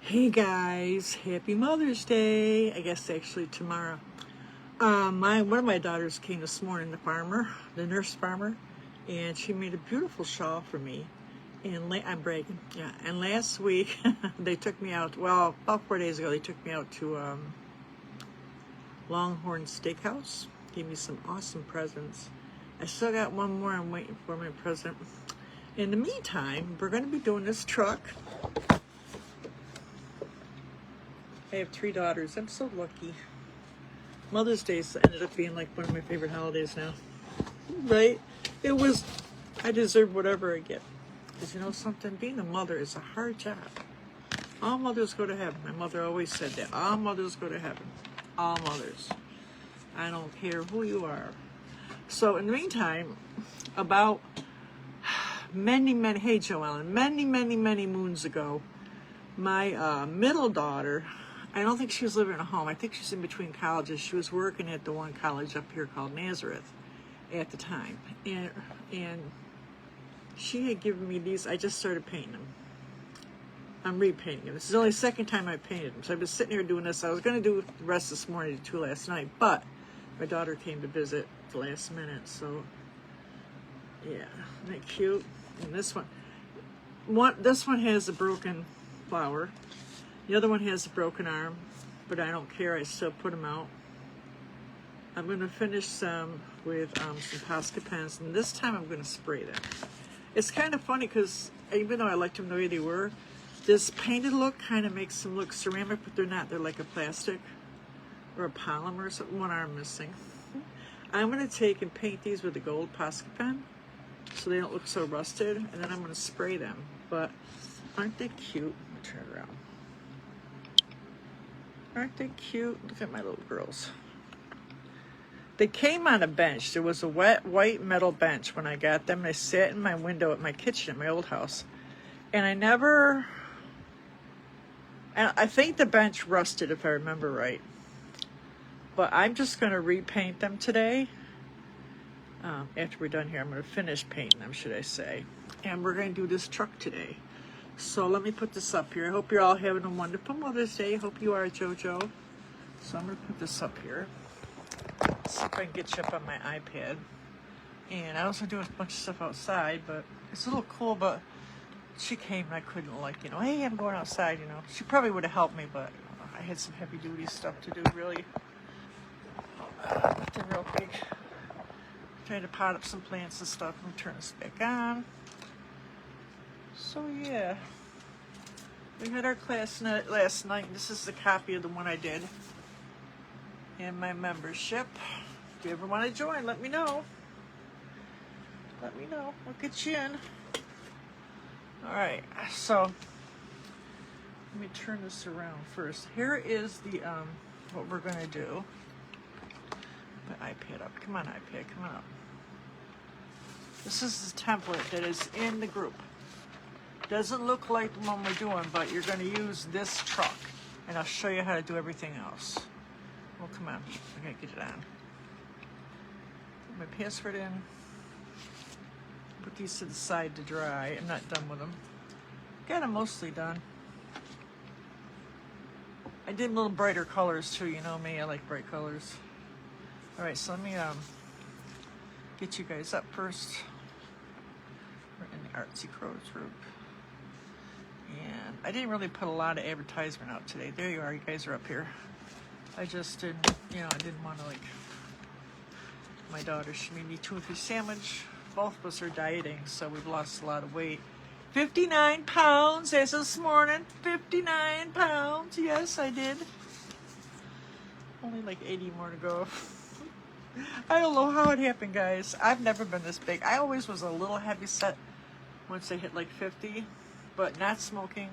Hey guys, happy Mother's Day. I guess actually tomorrow. One of my daughters came this morning, the nurse farmer, and she made a beautiful shawl for me. And I'm bragging, yeah. And last week they took me out. Well, about 4 days ago, they took me out to Longhorn Steakhouse. Gave me some awesome presents. I still got one more. I'm waiting for my present. In the meantime, we're going to be doing this truck. I have 3 daughters. I'm so lucky. Mother's Day ended up being like one of my favorite holidays now. Right? I deserve whatever I get. Because you know something? Being a mother is a hard job. All mothers go to heaven. My mother always said that. All mothers go to heaven. All mothers. I don't care who you are. So in the meantime, about many, hey Joellen, many moons ago, my middle daughter, I don't think she was living at home. I think she's in between colleges. She was working at the one college up here called Nazareth at the time. And she had given me these. I just started painting them. I'm repainting them. This is only the second time I painted them. So I've been sitting here doing this. I was going to do the rest this morning, 2 last night. But my daughter came to visit at the last minute. So, yeah. Isn't that cute? And this one has a broken flower. The other one has a broken arm, but I don't care. I still put them out. I'm going to finish some with some Posca pens, and this time I'm going to spray them. It's kind of funny because even though I liked them the way they were, this painted look kind of makes them look ceramic, but they're not. They're like a plastic or a polymer or something. One arm missing. I'm going to take and paint these with a gold Posca pen so they don't look so rusted, and then I'm going to spray them. But aren't they cute? Let me turn it around. Aren't they cute? Look at my little girls. They came on a bench. There was a wet white metal bench when I got them. They sat in my window at my kitchen at my old house. And I think the bench rusted if I remember right. But I'm just going to repaint them today. After we're done here, I'm going to finish painting them, should I say. And we're going to do this truck today. So let me put this up here. I hope you're all having a wonderful Mother's Day. Hope you are, JoJo. So I'm going to put this up here. See if I can get you up on my iPad. And I also do a bunch of stuff outside, but it's a little cool, but she came and I couldn't hey, I'm going outside, She probably would have helped me, but I had some heavy duty stuff to do, really. Nothing real big. Trying to pot up some plants and stuff. I'm going to turn this back on. So yeah, we had our class last night. This is the copy of the one I did in my membership. If you ever want to join, let me know. Let me know. We'll get you in. All right, so let me turn this around first. Here is the what we're going to do. Put my iPad up. Come on, iPad. Come on up. This is the template that is in the group. Doesn't look like the one we're doing, but you're going to use this truck, and I'll show you how to do everything else. Well, come on. I got to get it on. Put my password in. Put these to the side to dry. I'm not done with them. Got them mostly done. I did little brighter colors, too. You know me. I like bright colors. All right, so let me get you guys up first. We're in the Artsy Crows group. And I didn't really put a lot of advertisement out today. There you are. You guys are up here. I just didn't, I didn't want to my daughter, she made me 2 or 3 sandwich. Both of us are dieting, so we've lost a lot of weight. 59 pounds as this morning. 59 pounds. Yes, I did. Only like 80 more to go. I don't know how it happened, guys. I've never been this big. I always was a little heavy set once I hit like 50. But not smoking,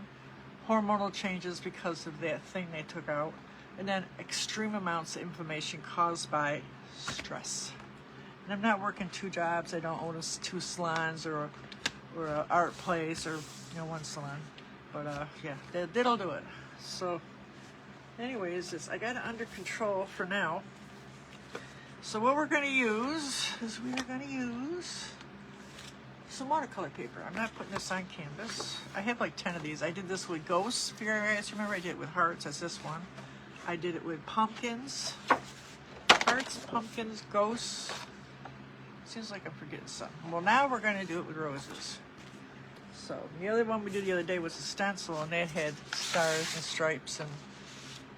hormonal changes because of that thing they took out, and then extreme amounts of inflammation caused by stress. And I'm not working 2 jobs. I don't own 2 salons or an art place or 1 salon. But yeah, that'll do it. So anyways, I got it under control for now. So what we're going to use is some watercolor paper. I'm not putting this on canvas. I have like 10 of these. I did this with ghosts, if you guys remember. I did it with hearts, that's this one. I did it with pumpkins, hearts, pumpkins, ghosts. Seems like I'm forgetting something. Well, now we're going to do it with roses. So the other one we did the other day was a stencil, and that had stars and stripes and,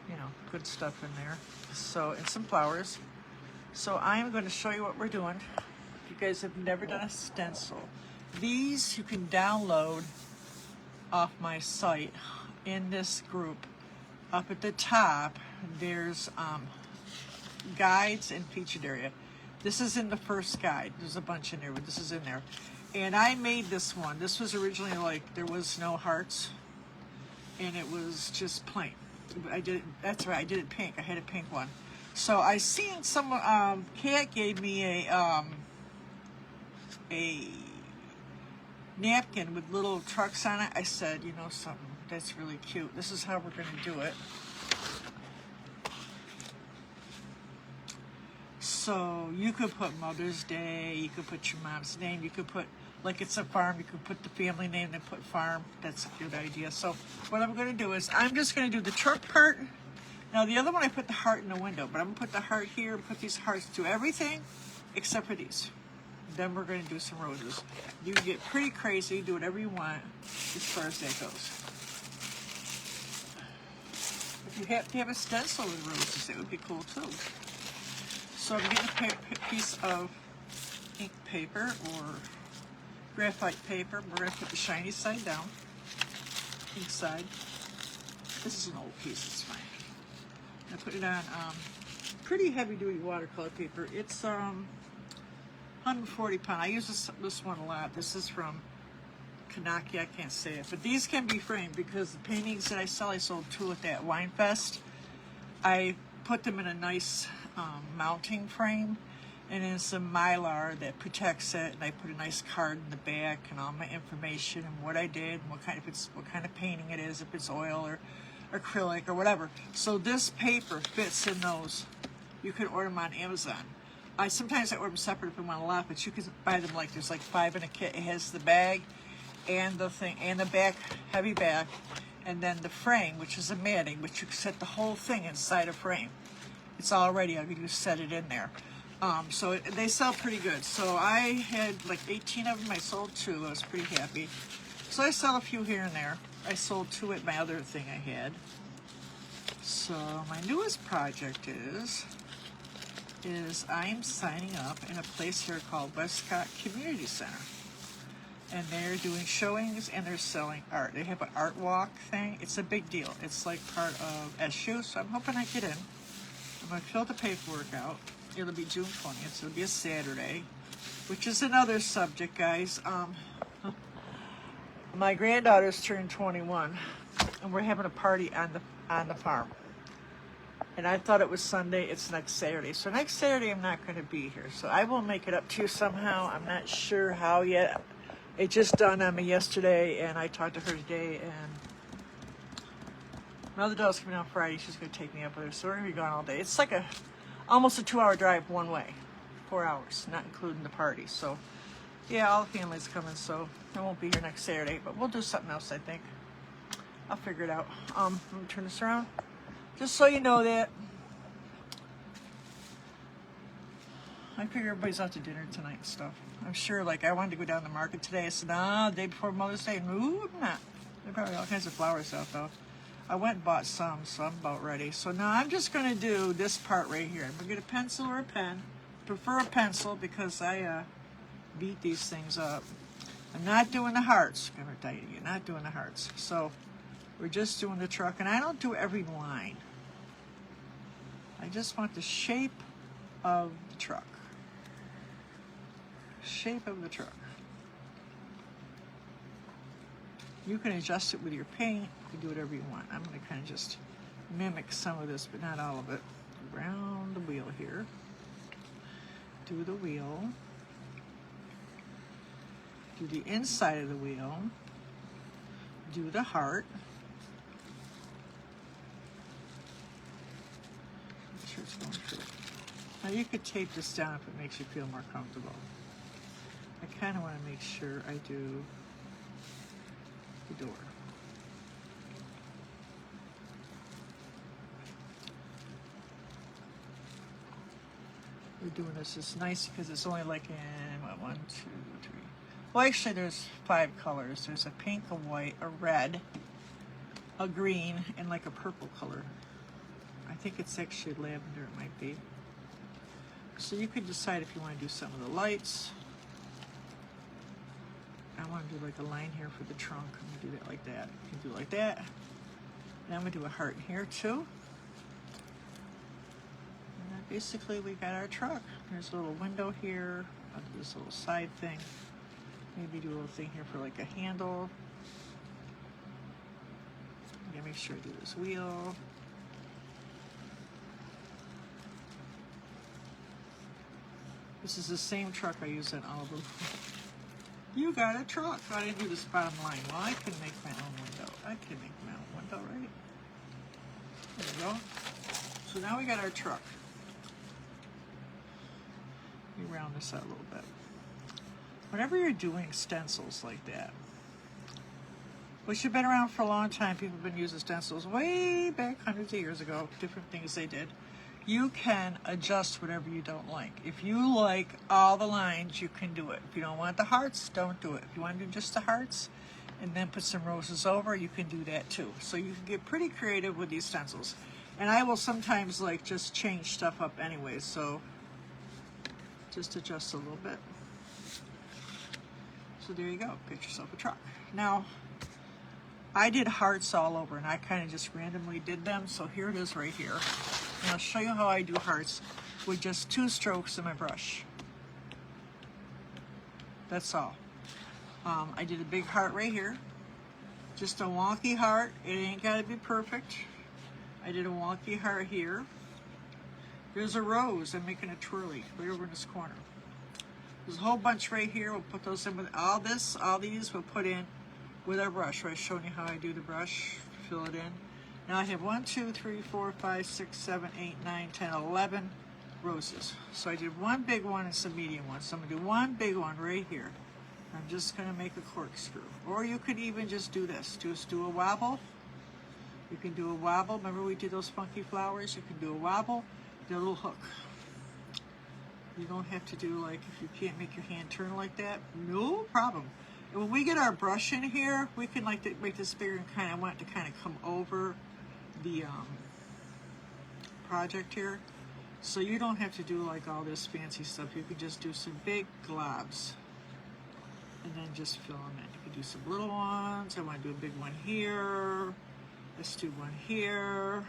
you know, good stuff in there. So, and some flowers. So I am going to show you what we're doing. If you guys have never done a stencil, these you can download off my site in this group. Up at the top, there's guides and featured area. This is in the first guide. There's a bunch in there, but this is in there. And I made this one. This was originally like, there was no hearts, and it was just plain. I did it, that's right, I did it pink. I had a pink one. So I seen someone, Kat gave me a napkin with little trucks on it. I said, you know something, that's really cute. This is how we're going to do it. So you could put Mother's Day, you could put your mom's name, you could put, like it's a farm, you could put the family name and put farm. That's a good idea. So what I'm going to do is, I'm just going to do the truck part. Now the other one I put the heart in the window, but I'm going to put the heart here, put these hearts, do everything except for these. Then we're going to do some roses. You can get pretty crazy, do whatever you want as far as that goes. If you have to have a stencil with roses, that would be cool too. So I'm getting a piece of ink paper or graphite paper. We're going to put the shiny side down, ink side. This is an old piece, it's fine. I put it on pretty heavy-duty watercolor paper. It's 140 pound. I use this one a lot. This is from Kanaki, I can't say it. But these can be framed because the paintings that I sell, I sold 2 at that wine fest. I put them in a nice mounting frame, and then some Mylar that protects it, and I put a nice card in the back and all my information and what I did and what kind of painting it is, if it's oil or acrylic or whatever. So this paper fits in those. You can order them on Amazon. Sometimes I order them separate if I want a lot, but you can buy them like there's like 5 in a kit. It has the bag and the thing and the back, heavy back, and then the frame, which is a matting, which you can set the whole thing inside a frame. It's all ready. I can just set it in there. So they sell pretty good. So I had like 18 of them. I sold 2. I was pretty happy. So I sell a few here and there. I sold 2 at my other thing I had. So my newest project is I'm signing up in a place here called Westcott Community Center. And they're doing showings and they're selling art. They have an art walk thing. It's a big deal. It's like part of SU, so I'm hoping I get in. I'm going to fill the paperwork out. It'll be June 20th, so it'll be a Saturday, which is another subject, guys. My granddaughter's turned 21, and we're having a party on the farm. And I thought it was Sunday. It's next Saturday. So next Saturday, I'm not going to be here. So I will make it up to you somehow. I'm not sure how yet. It just dawned on me yesterday, and I talked to her today, and my other daughter's coming on Friday. She's going to take me up with her, so we're going to be gone all day. It's like almost a 2-hour drive one way, 4 hours, not including the party. So, yeah, all the family's coming, so I won't be here next Saturday, but we'll do something else, I think. I'll figure it out. Let me turn this around, just so you know that. I figure everybody's out to dinner tonight and stuff. I'm sure, like, I wanted to go down to the market today. I said, nah, the day before Mother's Day. Ooh, I'm not. There are probably all kinds of flowers out, though. I went and bought some, so I'm about ready. So now I'm just going to do this part right here. I'm going to get a pencil or a pen. Prefer a pencil because I beat these things up. I'm not doing the hearts. I'm going to tell you, you're not doing the hearts. So we're just doing the truck, and I don't do every line. I just want the shape of the truck. Shape of the truck. You can adjust it with your paint. You can do whatever you want. I'm going to kind of just mimic some of this, but not all of it. Around the wheel here. Do the wheel. Do the inside of the wheel. Do the heart. Make sure it's going through. Now you could tape this down if it makes you feel more comfortable. I kind of want to make sure I do the door. We're doing this. It's nice because it's only like in what, 1, 2, 3. Well, actually, there's 5 colors. There's a pink, a white, a red, a green, and like a purple color. I think it's actually lavender. It might be. So you could decide if you want to do some of the lights. I want to do like a line here for the trunk. I'm going to do that like that. You can do it like that. And I'm going to do a heart here too. And then basically we got our truck. There's a little window here. I'll do this little side thing. Maybe do a little thing here for like a handle. I'm going to make sure I do this wheel. This is the same truck I use in all of them. You got a truck. I didn't do this bottom line. Well, I can make my own window. I can make my own window, right? There we go. So now we got our truck. Let me round this out a little bit. Whenever you're doing stencils like that, which have been around for a long time, people have been using stencils way back hundreds of years ago, different things they did. You can adjust whatever you don't like. If you like all the lines, you can do it. If you don't want the hearts, don't do it. If you want to do just the hearts and then put some roses over, you can do that too. So you can get pretty creative with these stencils. And I will sometimes like just change stuff up anyway, so just adjust a little bit. So there you go, get yourself a truck. Now, I did hearts all over and I kind of just randomly did them, so here it is right here. And I'll show you how I do hearts with just 2 strokes of my brush. That's all. I did a big heart right here. Just a wonky heart. It ain't got to be perfect. I did a wonky heart here. There's a rose. I'm making a twirly right over in this corner. There's a whole bunch right here. We'll put those in with all these we'll put in with our brush. Right, showing you how I do the brush. Fill it in. Now I have 1, 2, 3, 4, 5, 6, 7, 8, 9, 10, 11 roses. So I did one big one and some medium ones. So I'm going to do one big one right here. I'm just going to make a corkscrew. Or you could even just do this. Just do a wobble. You can do a wobble. Remember we did those funky flowers? You can do a wobble, do a little hook. You don't have to do like, if you can't make your hand turn like that, no problem. And when we get our brush in here, we can like make this bigger and kind of want it to kind of come over the project here. So you don't have to do like all this fancy stuff. You can just do some big globs and then just fill them in. You can do some little ones. I want to do a big one here. Let's do one here.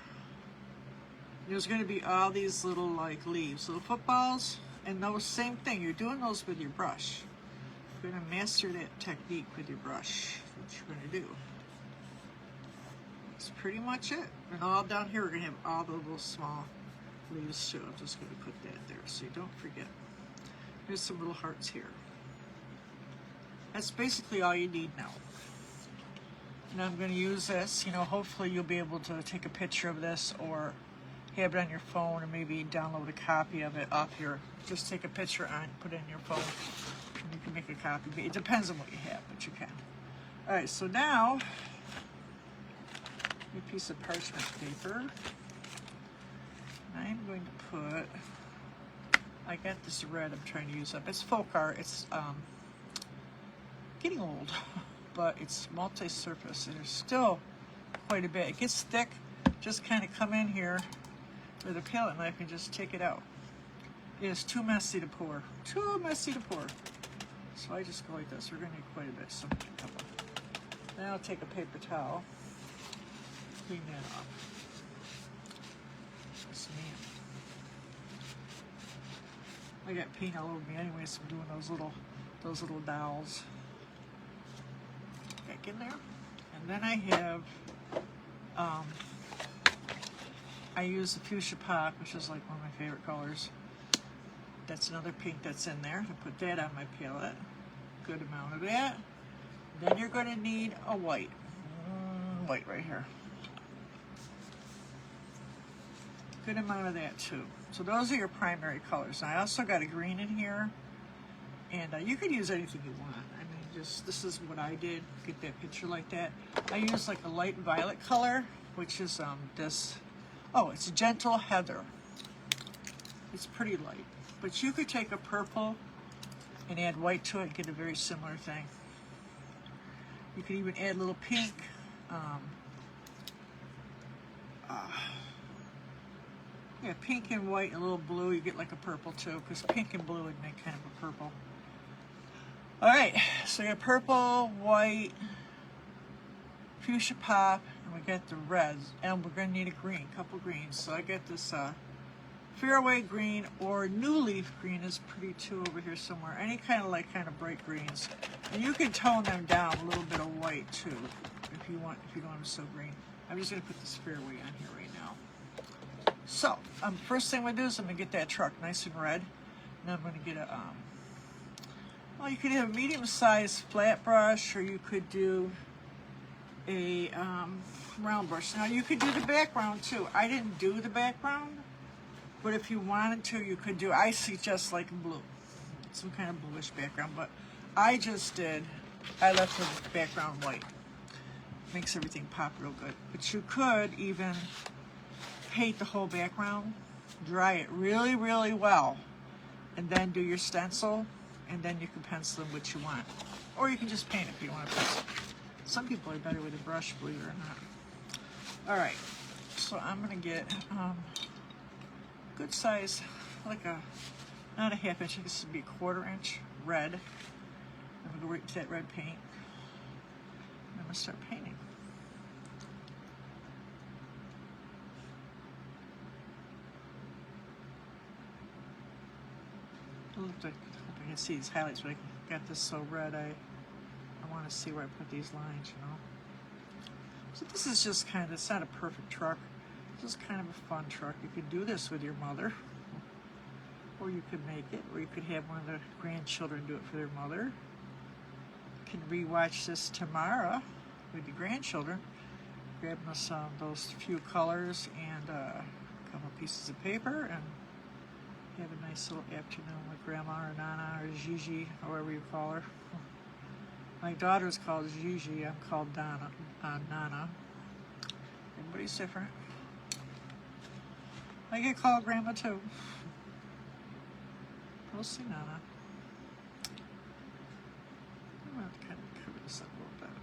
There's going to be all these little like leaves, little footballs, and those same thing. You're doing those with your brush. You're going to master that technique with your brush. That's what you're going to do. That's pretty much it. And all down here, we're going to have all the little small leaves too. I'm just going to put that there so you don't forget. There's some little hearts here. That's basically all you need now. And I'm going to use this. You know, hopefully you'll be able to take a picture of this or have it on your phone, or maybe download a copy of it off your, just take a picture on it, put it in your phone, and you can make a copy. It depends on what you have, but you can. All right, so now, a piece of parchment paper. I'm going to put, I got this red I'm trying to use up. It's folk art. It's getting old, but it's multi-surface, and there's still quite a bit. It gets thick. Just kind of come in here with a palette knife and just take it out. It is too messy to pour. Too messy to pour. So I just go like this. We're going to need quite a bit. So then I'll take a paper towel, clean that off. Yes, man. I got paint all over me anyways from doing those little dowels. Back in there. And then I have I use the fuchsia pop, which is like one of my favorite colors. That's another pink that's in there. I put that on my palette. Good amount of that. Then you're going to need a white. White right here. Good amount of that too. So those are your primary colors. And I also got a green in here. And you could use anything you want. I mean, just, this is what I did, get that picture like that. I use like a light violet color, which is this, oh, it's Gentle Heather. It's pretty light. But you could take a purple and add white to it and get a very similar thing. You could even add a little pink. Yeah, pink and white and a little blue. You get like a purple too, because pink and blue would make kind of a purple. All right, so you got purple, white, fuchsia pop, and we got the reds, and we're gonna need a green, couple greens. So I got this fairway green, or new leaf green is pretty too over here somewhere. Any kind of bright greens, and you can tone them down a little bit of white too, if you want. If you don't want them so green, I'm just gonna put this fairway on here right now. So first thing I'm gonna do is I'm gonna get that truck nice and red, and I'm gonna get a well, you could have a medium-sized flat brush, or you could do a round brush. Now you could do the background too. I didn't do the background, but if you wanted to, you could do, I suggest like blue, some kind of bluish background, but I just did, I left the background white. Makes everything pop real good. But you could even paint the whole background, dry it really, really well, and then do your stencil, and then you can pencil in what you want. Or you can just paint if you want to pencil. Some people are better with a brush, believe it or not. All right, so I'm gonna get good size, like a, not a half inch, this would be a 1/4 inch red. I'm gonna go right to that red paint. I'm gonna start painting. It looked like, I hope I can see these highlights, but I got this so red, I want to see where I put these lines, you know. So this is just kind of, it's not a perfect truck. It's just kind of a fun truck. You could do this with your mother, or you could make it, or you could have one of the grandchildren do it for their mother. You can rewatch this tomorrow with your grandchildren, grabbing us those few colors and a couple pieces of paper, and have a nice little afternoon with Grandma or Nana or Gigi, however you call her. My daughter's called Gigi, I'm called Donna, Nana. Everybody's different. I get called Grandma too. We'll see, Nana. I'm going to have to kind of cover this up a little bit.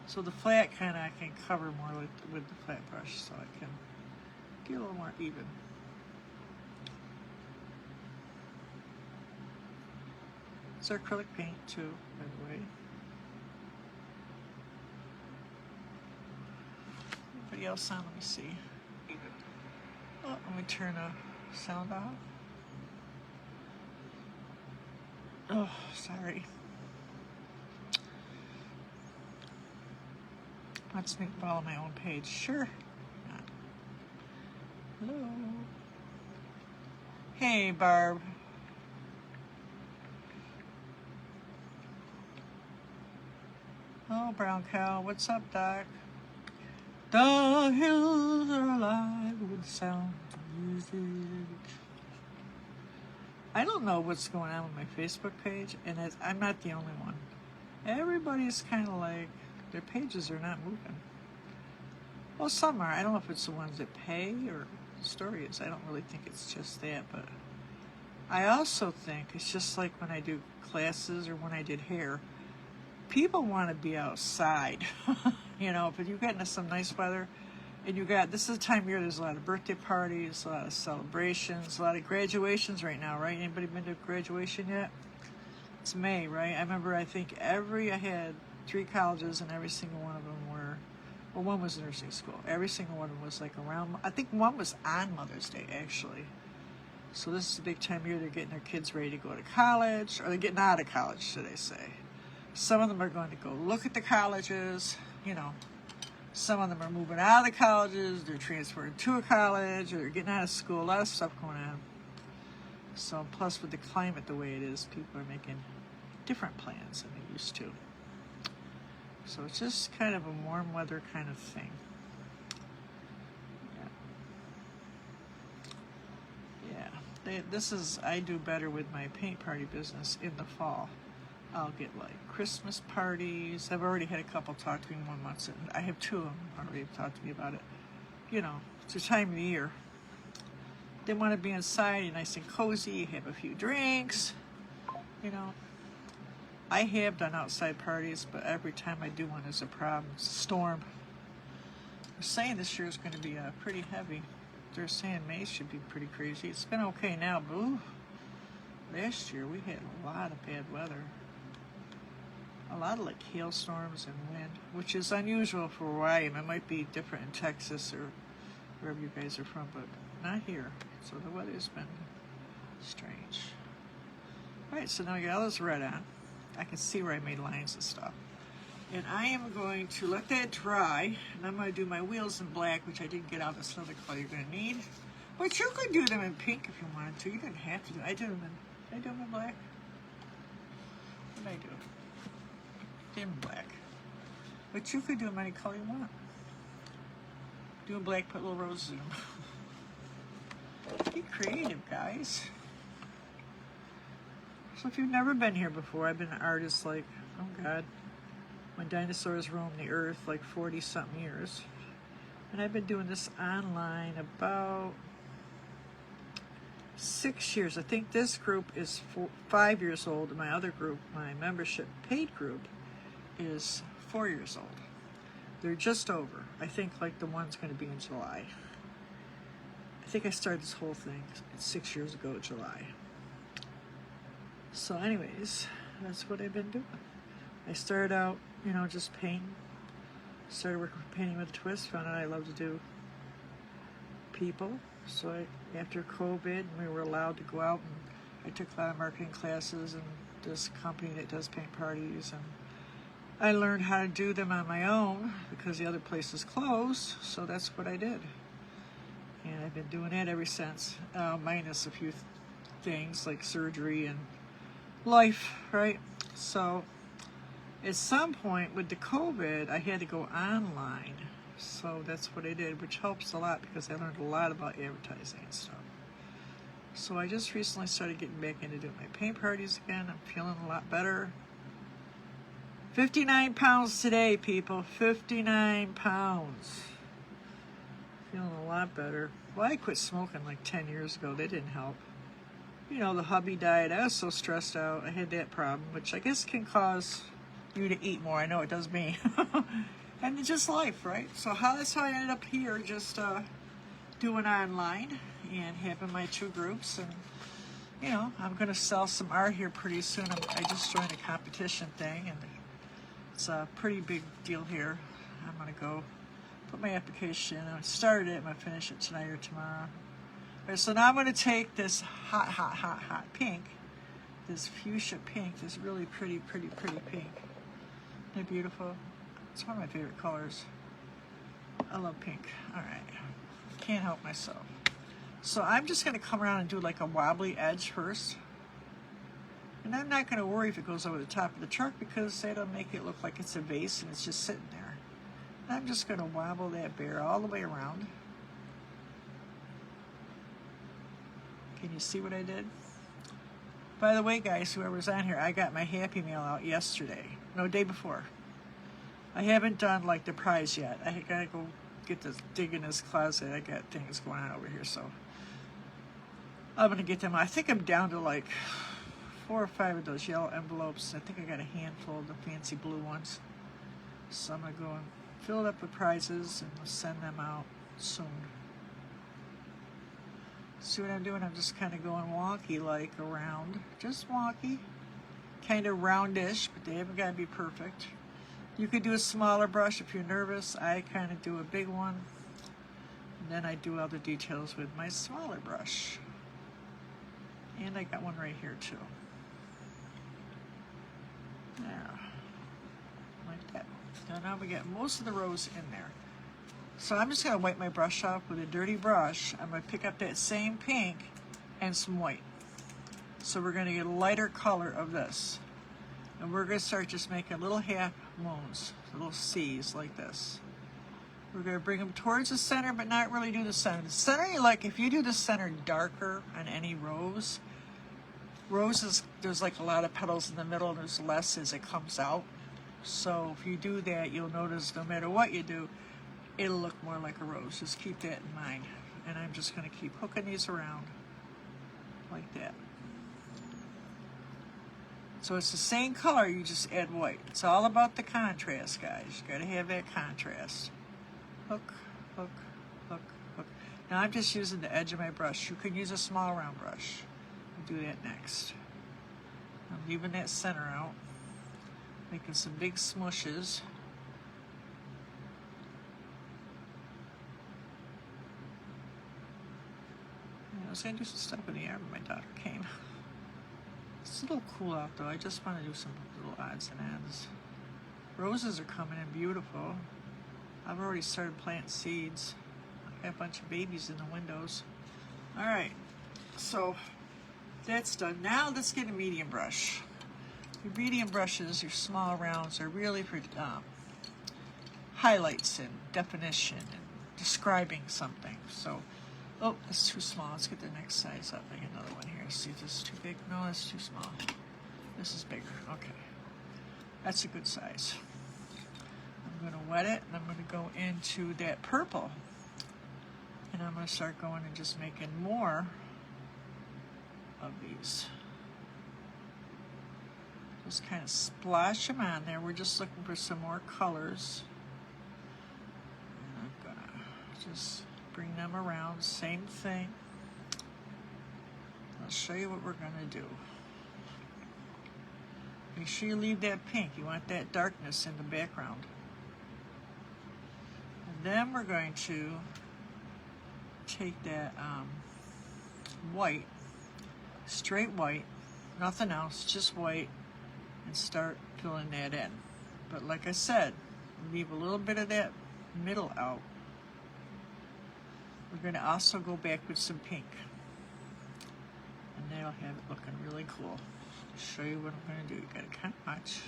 So the flat kind of I can cover more with the flat brush, so I can get a little more even. It's acrylic paint too, by the way. Anybody else on? Let me see. Oh, let me turn the sound off. Oh, sorry. Wants me to follow my own page. Sure. Hello. Hey, Barb. Oh, brown cow. What's up, Doc? The hills are alive with the sound of music. I don't know what's going on with my Facebook page, and I'm not the only one. Everybody's kind of like, their pages are not moving. Well, some are. I don't know if it's the ones that pay or the story is. I don't really think it's just that, but I also think it's just like when I do classes or when I did hair. People want to be outside, you know, but you get into some nice weather, and this is the time of year, there's a lot of birthday parties, a lot of celebrations, a lot of graduations right now, right? Anybody been to graduation yet? It's May, right? I remember, I had 3 colleges, and every single one of them were, well, one was nursing school. Every single one of them was like around, I think one was on Mother's Day, actually. So this is a big time of year, they're getting their kids ready to go to college, or they're getting out of college, should I say. Some of them are going to go look at the colleges, you know. Some of them are moving out of the colleges, they're transferring to a college, or they're getting out of school, a lot of stuff going on. So plus with the climate the way it is, people are making different plans than they used to. So it's just kind of a warm weather kind of thing. Yeah. I do better with my paint party business in the fall. I'll get like Christmas parties. I've already had a couple talk to me 1 month. I have 2 of them already talked to me about it. You know, it's the time of the year. They want to be inside, nice and cozy, have a few drinks. You know, I have done outside parties, but every time I do one, there's a problem. It's a storm. They're saying this year is going to be pretty heavy. They're saying May should be pretty crazy. It's been okay now, but ooh, last year we had a lot of bad weather. A lot of like hailstorms and wind, which is unusual for where I am. It might be different in Texas or wherever you guys are from, but not here. So the weather's been strange. All right, so now I got all this red on. I can see where I made lines and stuff. And I am going to let that dry, and I'm going to do my wheels in black, which I didn't get out this other color you're going to need. But you could do them in pink if you wanted to. You didn't have to do it. Did I do them in black? What did I do? Did them in black. But you could do them any color you want. Do them black, put little roses in them. Be creative, guys. So if you've never been here before, I've been an artist like, oh God, when dinosaurs roamed the earth like 40-something years. And I've been doing this online about 6 years. I think this group is 5 years old, and my other group, my membership paid group, is 4 years old. They're just over. I think like the one's going to be in July. I think I started this whole thing 6 years ago, July. So anyways, that's what I've been doing. I started out, you know, just painting. Started working with painting with a twist. Found out I love to do people. So after COVID, we were allowed to go out, and I took a lot of marketing classes and this company that does paint parties, and I learned how to do them on my own because the other place is closed. So that's what I did. And I've been doing that ever since, minus a few things like surgery and life, right? So at some point with the COVID, I had to go online. So that's what I did, which helps a lot because I learned a lot about advertising and stuff. So I just recently started getting back into doing my paint parties again. I'm feeling a lot better. 59 pounds today, people. 59 pounds. Feeling a lot better. Well, I quit smoking like 10 years ago. That didn't help. You know, the hubby died. I was so stressed out. I had that problem, which I guess can cause you to eat more. I know it does me. And it's just life, right? So that's how I ended up here, just doing online and having my 2 groups. And, you know, I'm going to sell some art here pretty soon. I just joined a competition thing, and it's a pretty big deal here. I'm going to go put my application in. I started it. I'm going to finish it tonight or tomorrow. All right, so now I'm going to take this hot pink, this fuchsia pink, this really pretty pink. Isn't it beautiful? It's one of my favorite colors. I love pink. All right. Can't help myself. So I'm just going to come around and do like a wobbly edge first. And I'm not going to worry if it goes over the top of the truck because that'll make it look like it's a vase and it's just sitting there. And I'm just going to wobble that bear all the way around. Can you see what I did? By the way, guys, whoever's on here, I got my Happy Meal out yesterday. No, day before. I haven't done like the prize yet. I gotta go dig in this closet. I got things going on over here, so I'm gonna get them. I think I'm down to like 4 or 5 of those yellow envelopes. I think I got a handful of the fancy blue ones. So I'm gonna go and fill it up with prizes and send them out soon. See what I'm doing? I'm just kind of going wonky, like around, just wonky, kind of roundish, but they haven't got to be perfect. You could do a smaller brush if you're nervous. I kind of do a big one, and then I do other details with my smaller brush. And I got one right here too. There, like that. Now we got most of the rows in there. So I'm just going to wipe my brush off with a dirty brush. I'm going to pick up that same pink and some white. So we're going to get a lighter color of this. And we're going to start just making little half moons, little C's like this. We're going to bring them towards the center, but not really do the center. The center, you like, if you do the center darker on any rose, roses, there's like a lot of petals in the middle, and there's less as it comes out. So if you do that, you'll notice no matter what you do, it'll look more like a rose. Just keep that in mind. And I'm just going to keep hooking these around like that. So it's the same color, you just add white. It's all about the contrast, guys. You got to have that contrast. Hook, hook, hook, hook. Now I'm just using the edge of my brush. You could use a small round brush. We'll do that next. I'm leaving that center out. Making some big smushes. I was going to do some stuff in the air, but my daughter came. It's a little cool out though. I just want to do some little odds and ends. Roses are coming in beautiful. I've already started planting seeds. I got a bunch of babies in the windows. All right, so that's done. Now let's get a medium brush. Your medium brushes, your small rounds, are really for highlights and definition and describing something. So, oh, it's too small. Let's get the next size up. I get another one here. See if this is too big. No, that's too small. This is bigger. Okay. That's a good size. I'm going to wet it, and I'm going to go into that purple. And I'm going to start going and just making more of these. Just kind of splash them on there. We're just looking for some more colors. And I'm going to just bring them around. Same thing. I'll show you what we're going to do. Make sure you leave that pink. You want that darkness in the background. And then we're going to take that white, straight white, nothing else, just white, and start filling that in. But like I said, leave a little bit of that middle out. We're going to also go back with some pink. And that'll have it looking really cool. I'll show you what I'm going to do. You got to kind of watch.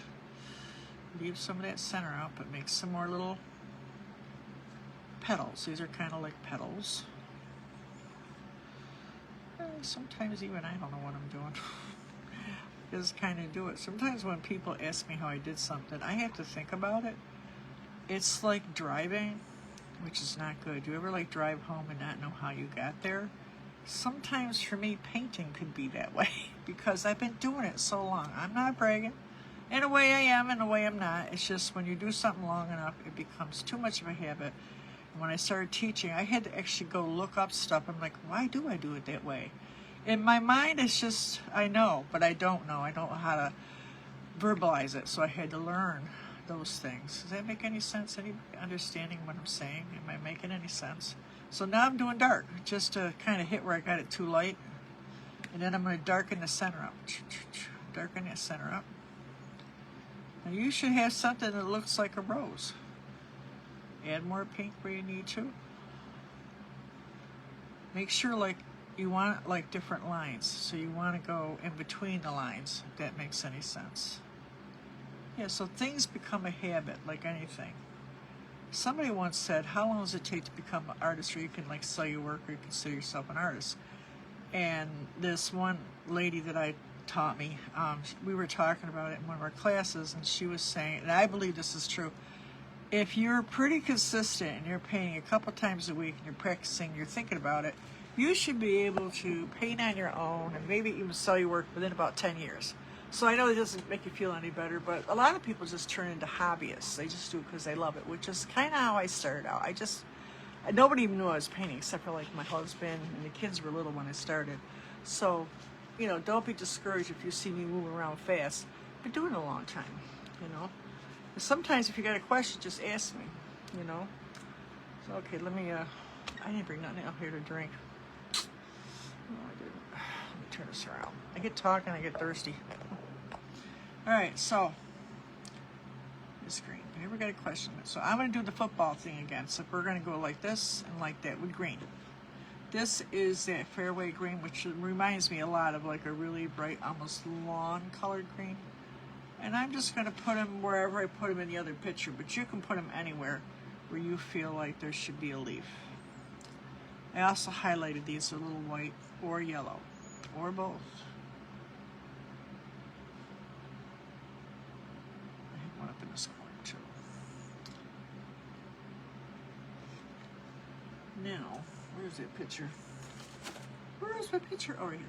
Leave some of that center out, but make some more little petals. These are kind of like petals. Sometimes even I don't know what I'm doing. Just kind of do it. Sometimes when people ask me how I did something, I have to think about it. It's like driving, which is not good. Do you ever like drive home and not know how you got there? Sometimes for me, painting could be that way because I've been doing it so long. I'm not bragging. In a way I am, in a way I'm not. It's just when you do something long enough, it becomes too much of a habit. And when I started teaching, I had to actually go look up stuff. I'm like, why do I do it that way? In my mind, it's just, I know, but I don't know. I don't know how to verbalize it, so I had to learn those things. Does that make any sense? Anybody understanding what I'm saying? Am I making any sense? So now I'm doing dark, just to kind of hit where I got it too light. And then I'm going to darken the center up. Darken that center up. Now you should have something that looks like a rose. Add more pink where you need to. Make sure like you want like different lines. So you want to go in between the lines, if that makes any sense. Yeah, so things become a habit like anything. Somebody once said, how long does it take to become an artist where you can like sell your work or consider yourself an artist? And this one lady that I taught me, we were talking about it in one of our classes, and she was saying, and I believe this is true, if you're pretty consistent and you're painting a couple times a week and you're practicing, you're thinking about it, you should be able to paint on your own and maybe even sell your work within about 10 years. So I know it doesn't make you feel any better, but a lot of people just turn into hobbyists. They just do it because they love it, which is kind of how I started out. Nobody even knew I was painting except for like my husband, and the kids were little when I started. So, you know, don't be discouraged if you see me moving around fast. I've been doing it a long time, you know. And sometimes if you got a question, just ask me, you know. So, okay, let me, I didn't bring nothing out here to drink. No, I didn't. Let me turn this around. I get talking, I get thirsty. All right, so this green. I never got a question. So I'm going to do the football thing again. So we're going to go like this and like that with green. This is that fairway green, which reminds me a lot of like a really bright, almost lawn colored green. And I'm just going to put them wherever I put them in the other picture, but you can put them anywhere. where you feel like there should be a leaf. I also highlighted these a little white or yellow, or both. I have one up in this corner too. Now, where's that picture? Where's my picture? Oh, right here.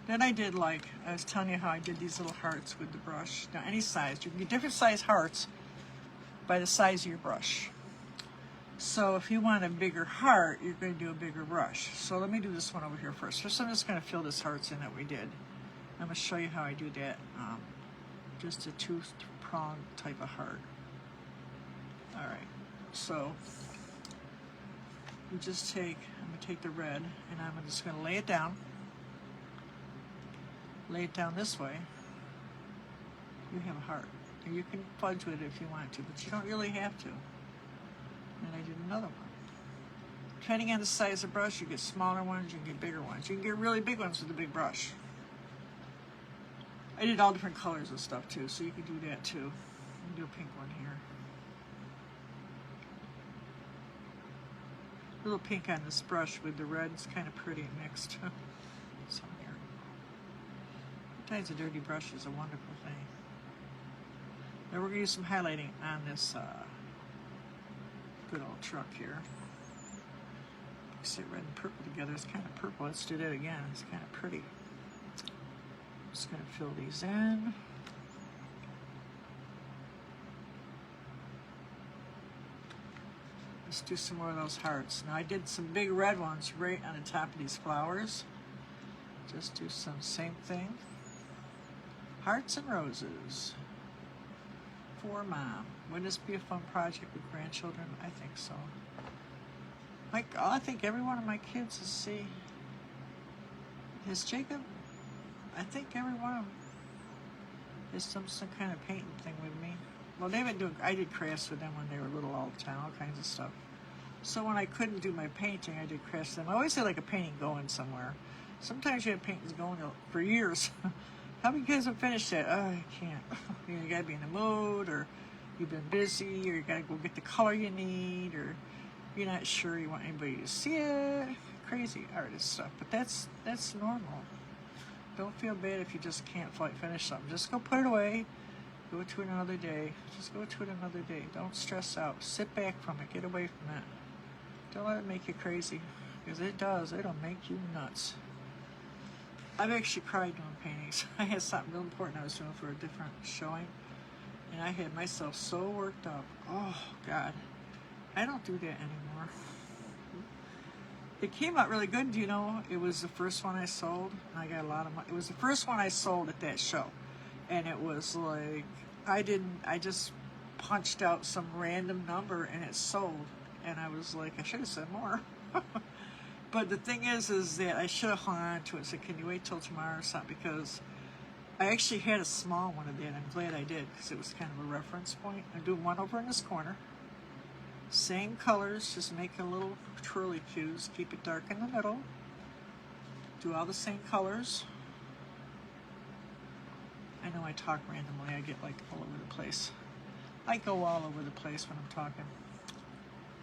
Then I did, like, I was telling you how I did these little hearts with the brush. Now, any size. You can get different size hearts by the size of your brush. So if you want a bigger heart, you're going to do a bigger brush. So let me do this one over here first. First, I'm just going to fill this hearts in that we did. I'm going to show you how I do that. Just a two-pronged type of heart. All right. So you just take, I'm going to take the red, and I'm just going to lay it down. Lay it down this way, you have a heart. And you can fudge with it if you want to, but you don't really have to. And I did another one. Depending on the size of brush, you get smaller ones, you can get bigger ones. You can get really big ones with a big brush. I did all different colors of stuff too, so you can do that too. I'm gonna do a pink one here. A little pink on this brush with the red. It's kind of pretty mixed. So here. Sometimes a dirty brush is a wonderful thing. Now we're going to use some highlighting on this good old truck here. Mix it red and purple together. It's kind of purple. Let's do that again. It's kind of pretty. Just going to fill these in. Let's do some more of those hearts. Now I did some big red ones right on the top of these flowers. Just do some same thing. Hearts and roses for Mom. Wouldn't this be a fun project with grandchildren? I think so. Like, I think every one of my kids is, see, is Jacob, I think every one of them is some kind of painting thing with me. Well, they've been doing, I did crafts with them when they were little all the time, all kinds of stuff. So when I couldn't do my painting, I did crafts with them. I always had like a painting going somewhere. Sometimes you have paintings going for years. How many kids have finished that? Oh, I can't. You gotta be in the mood, or you've been busy, or you gotta go get the color you need, or you're not sure you want anybody to see it. Crazy artist stuff, but that's normal. Don't feel bad if you just can't finish something. Just go put it away. Go to it another day. Just go to it another day. Don't stress out. Sit back from it. Get away from it. Don't let it make you crazy, because it does. It'll make you nuts. I've actually cried doing paintings. I had something real important I was doing for a different showing, and I had myself so worked up. Oh, God. I don't do that anymore. It came out really good, you know. It was the first one I sold. I got a lot of money. It was the first one I sold at that show. And it was like, I just punched out some random number and it sold. And I was like, I should have said more. But the thing is that I should have hung on to it. So can you wait till tomorrow or something? Because I actually had a small one of that. I'm glad I did, because it was kind of a reference point. I'm doing one over in this corner. Same colors, just make a little twirly cues. Keep it dark in the middle. Do all the same colors. I know I talk randomly. I get like all over the place. I go all over the place when I'm talking.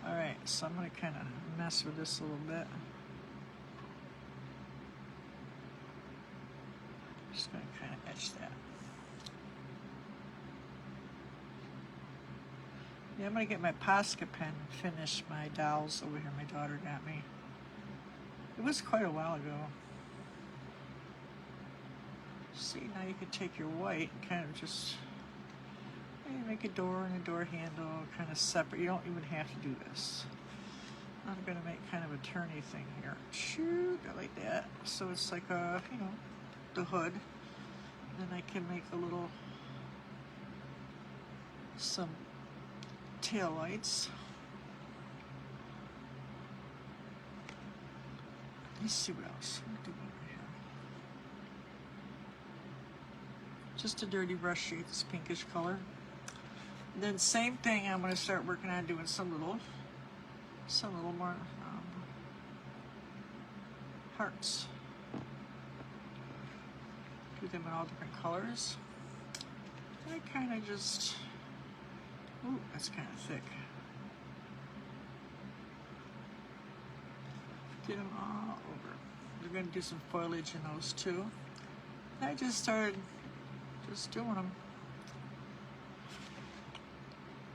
Alright, so I'm going to kind of mess with this a little bit. Just going to kind of etch that. Yeah, I'm going to get my Posca pen and finish my dolls over here my daughter got me. It was quite a while ago. See, now you can take your white and kind of just make a door and a door handle kind of separate. You don't even have to do this. I'm going to make kind of a turny thing here. Shoot, like that. So it's like a, you know, the hood. And then I can make a little, some tail lights. Let's see what else. What do we do here? Just a dirty brush shade, this pinkish color. And then same thing, I'm going to start working on doing some little more hearts. Do do them in all different colors. I kind of just, ooh, that's kind of thick. Get them all over. We're going to do some foliage in those too. I just started just doing them.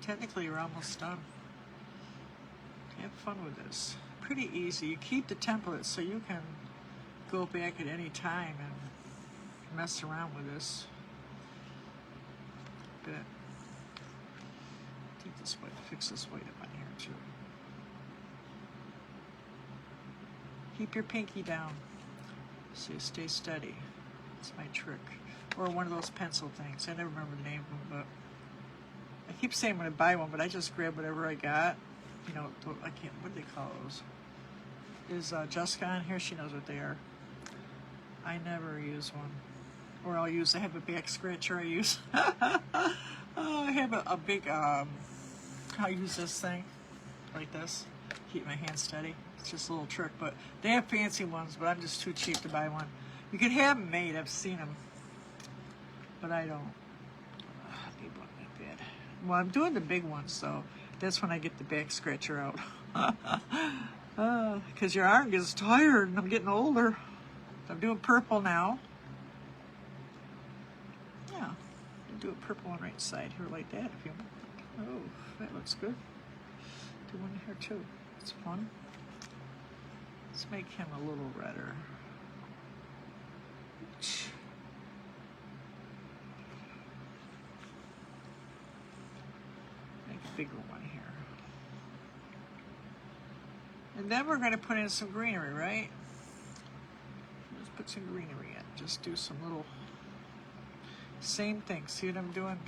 Technically, you're almost done. Have fun with this. Pretty easy. You keep the template so you can go back at any time and mess around with this. But take this white, fix this white up on here too. Keep your pinky down so you stay steady. That's my trick. Or one of those pencil things. I never remember the name of them, but I keep saying when I buy one, but I just grab whatever I got. You know, I can't, what do they call those? Is Jessica on here? She knows what they are. I never use one. Or I have a back scratcher I use. I have a big, I use this thing, like this. Keep my hand steady. It's just a little trick, but they have fancy ones, but I'm just too cheap to buy one. You can have them made, I've seen them. But I don't. They look that bad. Well, I'm doing the big ones, so that's when I get the back scratcher out. Because your arm gets tired, and I'm getting older. I'm doing purple now. Yeah, I'll do a purple one right side here like that if you want. Oh, that looks good. Do one here too. It's fun. Let's make him a little redder. Make a bigger one here. And then we're going to put in some greenery, right? Let's put some greenery in. Just do some little, same thing. See what I'm doing?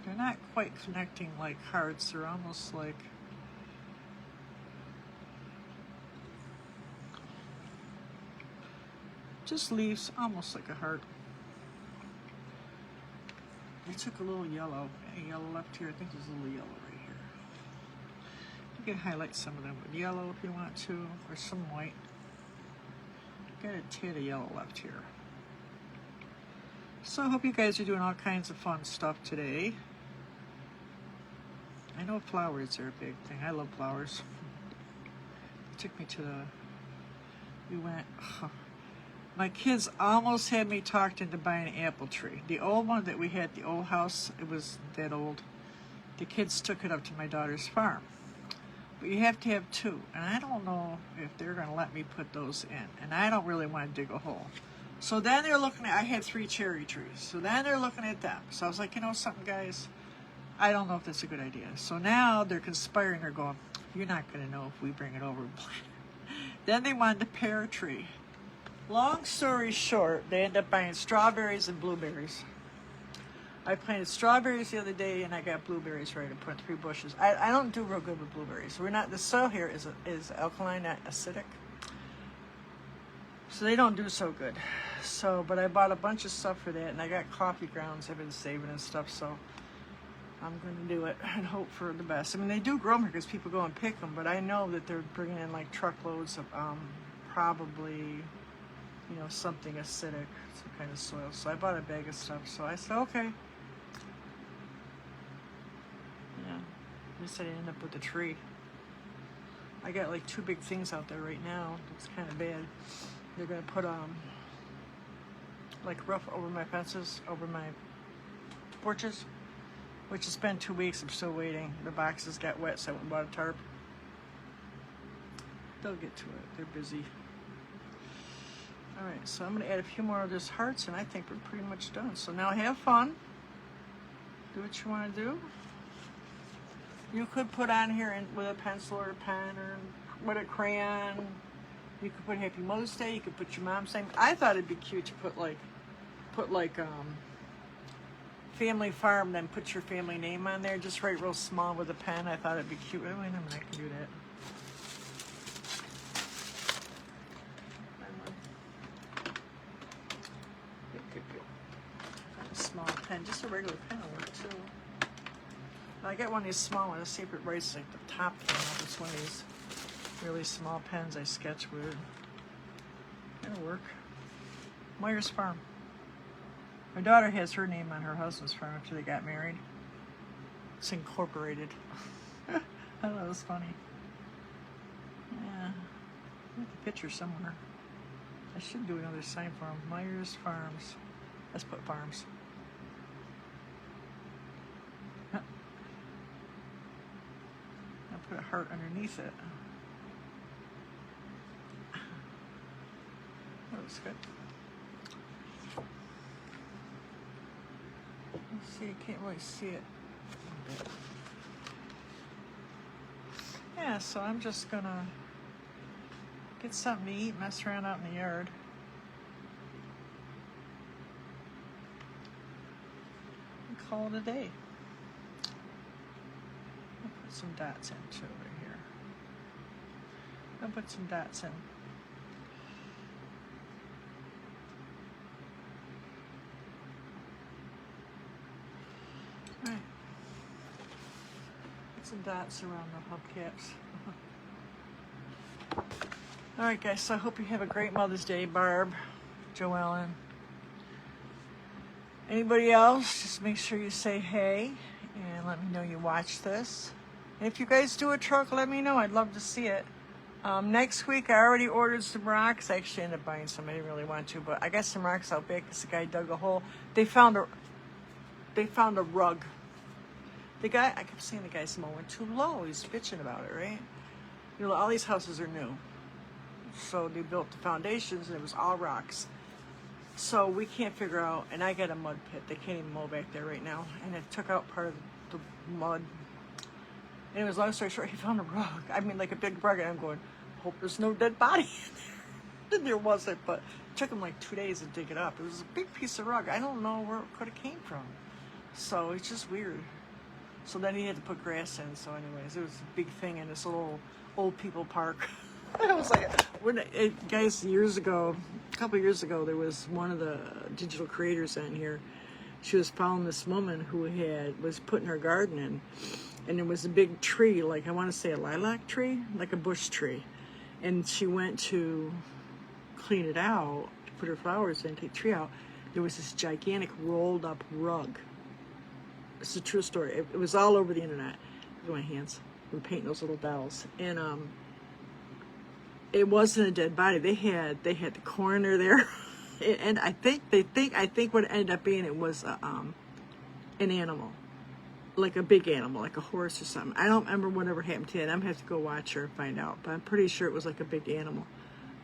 They're not quite connecting like hearts. They're almost like, just leaves almost like a heart. I took a little yellow. A yellow left here. I think there's a little yellow right here. You can highlight some of them with yellow if you want to, or some white. Got a tad of yellow left here. So I hope you guys are doing all kinds of fun stuff today. I know flowers are a big thing. I love flowers. It took me to the, we went, my kids almost had me talked into buying an apple tree. The old one that we had at the old house, it was that old. The kids took it up to my daughter's farm. But you have to have two. And I don't know if they're going to let me put those in. And I don't really want to dig a hole. So then they're looking at, I had 3 cherry trees. So then they're looking at them. So I was like, you know something, guys? I don't know if that's a good idea. So now they're conspiring. They're going, you're not going to know if we bring it over and plant it. Then they wanted a pear tree. Long story short, they end up buying strawberries and blueberries. I planted strawberries the other day, and I got blueberries ready to put 3 bushes. I don't do real good with blueberries. We're not. The soil here is alkaline, not acidic, so they don't do so good. So, but I bought a bunch of stuff for that, and I got coffee grounds I've been saving and stuff. So I'm going to do it and hope for the best. I mean, they do grow them here because people go and pick them, but I know that they're bringing in like truckloads of probably, you know, something acidic, some kind of soil. So I bought a bag of stuff. So I said, okay. Yeah, at least I didn't end up with a tree. I got like 2 big things out there right now. It's kind of bad. They're gonna put like rough over my fences, over my porches, which has been 2 weeks. I'm still waiting. The boxes got wet, so I went and bought a tarp. They'll get to it. They're busy. All right, so I'm going to add a few more of these hearts, and I think we're pretty much done. So now have fun. Do what you want to do. You could put on here with a pencil or a pen or with a crayon. You could put Happy Mother's Day. You could put your mom's name. I thought it'd be cute to put like family farm, then put your family name on there. Just write real small with a pen. I thought it'd be cute. Wait a minute, I can do that. Small pen, just a regular pen will work too. I got one of these small ones. Let's see if it writes like the top thing. It's one of these really small pens I sketch with. It'll work. Myers Farm. My daughter has her name on her husband's farm after they got married. It's incorporated. I thought it was funny. Yeah. I have the picture somewhere. I should do another sign for them. Myers Farms. Let's put farms. I'll put a heart underneath it. That looks good. Let's see, I can't really see it. Yeah, so I'm just gonna get something to eat, mess around out in the yard. And call it a day. I'll put some dots in too right here. I'll put some dots in. All right. Put some dots around the hubcaps. All right, guys, so I hope you have a great Mother's Day, Barb, Joellen. Anybody else, just make sure you say hey and let me know you watch this. And if you guys do a truck, let me know. I'd love to see it. Next week, I already ordered some rocks. I actually ended up buying some. I didn't really want to, but I got some rocks out back because the guy dug a hole. They found a rug. The guy, I kept saying the guy's mowing too low. He's bitching about it, right? You know, all these houses are new. So they built the foundations and it was all rocks. So we can't figure out, and I got a mud pit. They can't even mow back there right now. And it took out part of the mud. And it was, long story short, he found a rug. I mean, like a big rug. And I'm going, hope there's no dead body in there. And there wasn't, but it took him like 2 days to dig it up. It was a big piece of rug. I don't know where it could have came from. So it's just weird. So then he had to put grass in. So anyways, it was a big thing in this little old people park. I was like, guys, a couple years ago, there was one of the digital creators on here. She was following this woman who was putting her garden in, and there was a big tree, like I want to say a lilac tree, like a bush tree. And she went to clean it out, to put her flowers in, take the tree out. There was this gigantic rolled up rug. It's a true story. It was all over the internet. Look at my hands. I'm painting those little bells. And it wasn't a dead body. They had the coroner there, and I think what it ended up being, it was an animal, like a big animal, like a horse or something. I don't remember whatever happened to it. I'm gonna have to go watch her and find out. But I'm pretty sure it was like a big animal.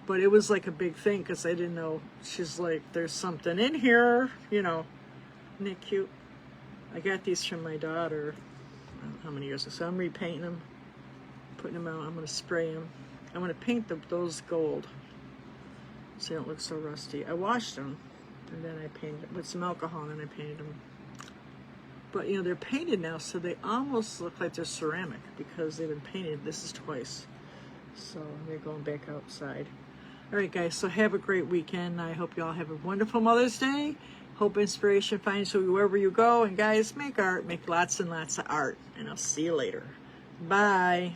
But it was like a big thing because I didn't know. She's like, there's something in here, you know. Isn't that cute? I got these from my daughter. I don't know how many years ago. So I'm repainting them, putting them out. I'm gonna spray them. I'm going to paint those gold so they don't look so rusty. I washed them, and then I painted it with some alcohol, and then I painted them. But, you know, they're painted now, so they almost look like they're ceramic because they've been painted. This is twice. So they're going back outside. All right, guys, so have a great weekend. I hope you all have a wonderful Mother's Day. Hope inspiration finds you wherever you go. And, guys, make art. Make lots and lots of art. And I'll see you later. Bye.